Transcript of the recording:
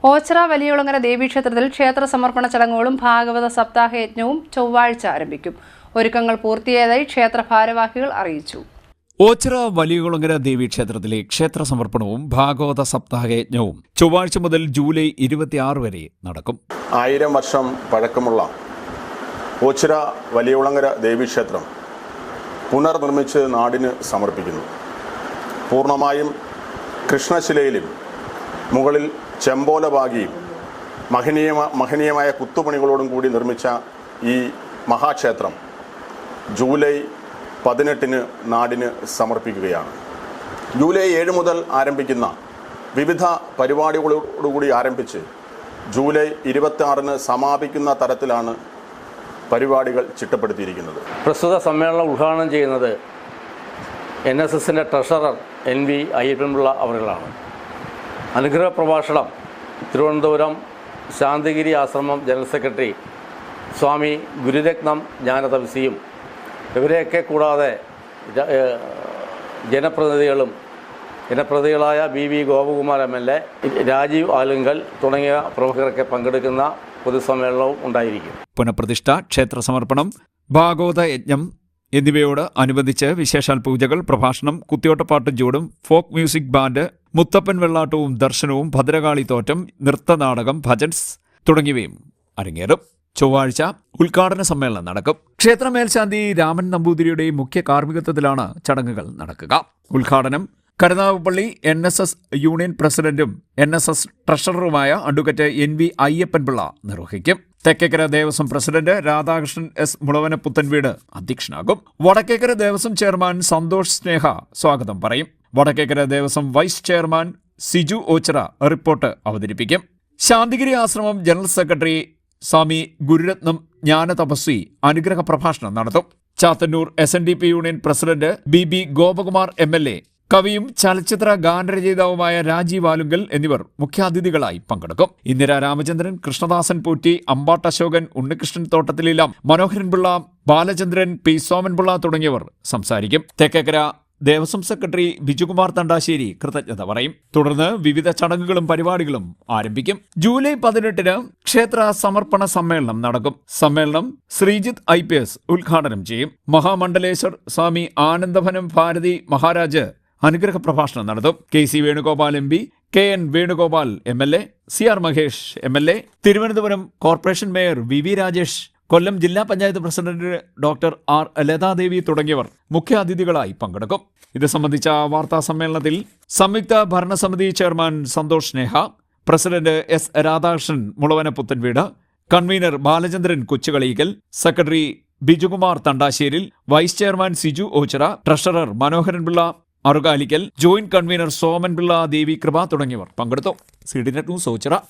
ഓച്ചിറ വലിയകുളങ്ങര ദേവീക്ഷേത്രത്തിൽ ക്ഷേത്ര സമർപ്പണ ചടങ്ങുകളും ഭാഗവത സപ്താഹയജ്ഞവും ചൊവ്വാഴ്ച ആരംഭിക്കും. ഒരുക്കങ്ങൾ പൂർത്തിയായതായി ക്ഷേത്ര ഭാരവാഹികൾ അറിയിച്ചു. ഓച്ചിറ വലിയകുളങ്ങര ദേവീക്ഷേത്രത്തിലെ ക്ഷേത്ര സമർപ്പണവും ഭാഗവത സപ്താഹയജ്ഞവും ചൊവ്വാഴ്ച മുതൽ ജൂലൈ 26 വരെ നടക്കും. 1000 വർഷം പഴക്കമുള്ള ഓച്ചിറ വലിയകുളങ്ങര ദേവീക്ഷേത്രം പുനർനിർമ്മിച്ച് നാടിന് സമർപ്പിക്കുന്നു. പൂർണ്ണമായും കൃഷ്ണശിലയിലും മുകളിൽ ചെമ്പോല പാകിയും മഹനീയമായ കുത്തുപണികളോടും കൂടി നിർമ്മിച്ച ഈ മഹാക്ഷേത്രം ജൂലൈ 18 നാടിന് സമർപ്പിക്കുകയാണ്. ജൂലൈ 7 മുതൽ ആരംഭിക്കുന്ന വിവിധ പരിപാടികളോടുകൂടി ആരംഭിച്ച് ജൂലൈ 26 സമാപിക്കുന്ന തരത്തിലാണ് പരിപാടികൾ ചിട്ടപ്പെടുത്തിയിരിക്കുന്നത്. പ്രസ്തുത സമ്മേളനം ഉദ്ഘാടനം ചെയ്യുന്നത് NSSന്റെ ട്രഷറർ NV അയ്യപ്പൻപിള്ള അവരുകളാണ്. അനുഗ്രഹ പ്രഭാഷണം തിരുവനന്തപുരം ശാന്തിഗിരി ആശ്രമം ജനറൽ സെക്രട്ടറി സ്വാമി ഗുരുരത്നം ജ്ഞാനതപസിയും ഇവരെയൊക്കെ കൂടാതെ ജനപ്രതിനിധികളായ BV ഗോപകുമാർ MLA, രാജീവ് ആലുങ്കൽ തുടങ്ങിയ പ്രമുഖരൊക്കെ പങ്കെടുക്കുന്ന പൊതുസമ്മേളനവും ഉണ്ടായിരിക്കും. പുനഃപ്രതിഷ്ഠ, ക്ഷേത്ര സമർപ്പണം, ഭാഗവത യജ്ഞം എന്നിവയോട് അനുബന്ധിച്ച് വിശേഷാൽ പൂജകൾ, പ്രഭാഷണം, കുത്തിയോട്ടപ്പാട്ടും ചൂടും, ഫോക്ക് മ്യൂസിക് ബാൻഡ്, മുത്തപ്പൻ വെള്ളാട്ടവും ദർശനവും, ഭദ്രകാളി തോറ്റം, നൃത്തനാടകം, ഭജൻസ് തുടങ്ങിയവയും അരങ്ങേറും. ചൊവ്വാഴ്ച ഉദ്ഘാടന സമ്മേളനം നടക്കും. ക്ഷേത്ര മേൽശാന്തി രാമൻ നമ്പൂതിരിയുടെ മുഖ്യ കാർമ്മികത്വത്തിലാണ് ചടങ്ങുകൾ നടക്കുക. ഉദ്ഘാടനം കരുനാഗപ്പള്ളി NSS യൂണിയൻ പ്രസിഡന്റും NSS ട്രഷററുമായ അഡ്വക്കേറ്റ് NV അയ്യപ്പൻപിള്ള നിർവഹിക്കും. തെക്കേക്കര ദേവസ്വം പ്രസിഡന്റ് രാധാകൃഷ്ണൻ S മുളവന പുത്തൻവീട് അധ്യക്ഷനാകും. വടക്കേക്കര ദേവസ്വം ചെയർമാൻ സന്തോഷ് സ്നേഹ സ്വാഗതം പറയും. Vadakkekkara Devaswom vice chairman Siju Ochira report അവതരിപ്പിക്കും. ശാന്തിഗിരി ആശ്രമം ജനറൽ സെക്രട്ടറി സ്വാമി ഗുരുരത്നം ജ്ഞാനതപസ്വി അനുഗ്രഹ പ്രഭാഷണം നടത്തും. Chathannoor SNDP union president BB Gopakumar MLA, കവിയും ചലച്ചിത്ര ഗാനരചയിതാവുമായ രാജീവ് ആലുങ്കൽ എന്നിവർ മുഖ്യാതിഥികളായി പങ്കെടുക്കും. ഇന്ദിര രാമചന്ദ്രൻ, കൃഷ്ണദാസൻ പൂറ്റി, അമ്പാട്ട് അശോകൻ, ഉണ്ണികൃഷ്ണൻ തോട്ടത്തിലില്ല, മനോഹരൻ പിള്ള, ബാലചന്ദ്രൻ, P സോമൻപിള്ള തുടങ്ങിയവർ സംസാരിക്കും. തെക്കേക്കര ദേവസ്വം സെക്രട്ടറി ബിജുകുമാർ തണ്ടാശ്ശേരി കൃതജ്ഞത പറയും. തുടർന്ന് വിവിധ ചടങ്ങുകളും പരിപാടികളും ആരംഭിക്കും. ജൂലൈ 18 ക്ഷേത്ര സമർപ്പണ സമ്മേളനം നടക്കും. സമ്മേളനം ശ്രീജിത്ത് IPS ഉദ്ഘാടനം ചെയ്യും. മഹാമണ്ഡലേശ്വർ സ്വാമി ആനന്ദഭനം ഭാരതി മഹാരാജ് അനുഗ്രഹ പ്രഭാഷണം നടത്തും. KC Venugopal MP, KN Venugopal MLA, CR Mahesh MLA, Thiruvananthapuram corporation mayor VV Rajesh, Kollam ജില്ലാ panchayat president Dr. R. Lathadevi തുടങ്ങിയവർ മുഖ്യാതിഥികളായി പങ്കെടുക്കും. ഇത് സംബന്ധിച്ച വാർത്താ സമ്മേളനത്തിൽ സംയുക്ത ഭരണസമിതി chairman Santhosh Sneha, president S. Radhakrishnan Mulavana Puthenveedu, convener Balachandran Kochukalikkal, secretary Bijukumar Thandasseril, vice chairman Siju Ochira, treasurer Manoharan Pillai Arukalikkal, joint convener Somanpillai, Devi Kripa തുടങ്ങിയവർ പങ്കെടുത്തു. CDNet news Ochira.